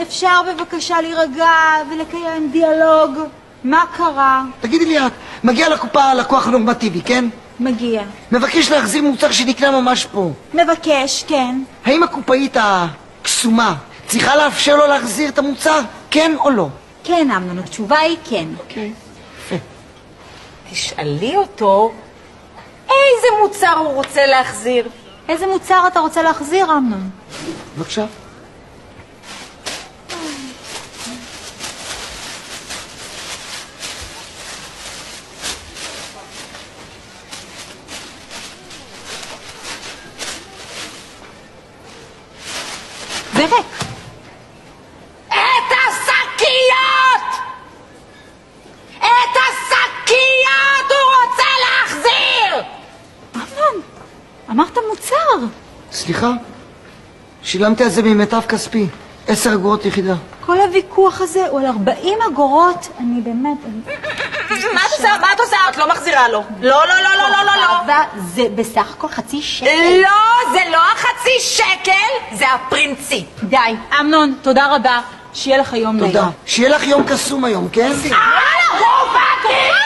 אפשר בבקשה להירגע ולקיים דיאלוג? מה קרה? תגידי לי את, מגיע לקופה לקוח נורמטיבי, כן? מגיע. מבקש להחזיר מוצר שנקנה ממש פה. מבקש, כן. האם הקופאית הקסומה צריכה לאפשר לו להחזיר את המוצר, כן או לא? כן, אמנון, התשובה היא כן. אוקיי. תשאלי אותו איזה מוצר הוא רוצה להחזיר. איזה מוצר אתה רוצה להחזיר, אמנון? בבקשה. וריק. את השקיות! את השקיות הוא רוצה להחזיר! אמנון, אמרת מוצר. סליחה? שילמתי על זה ממיטב כספי. 10 אגורות יחידה. כל הוויכוח הזה הוא על 40 אגורות. אני באמת... מה את עושה? את לא מחזירה לו. לא, לא, לא, לא, לא, לא, לא. זה בסך הכל חצי שקל. לא, זה לא החצי שקל, זה הפרינציפ. די, אמנון, תודה רבה. שיהיה לך יום נעים. תודה. שיהיה לך יום קסום היום, כן? גופתי!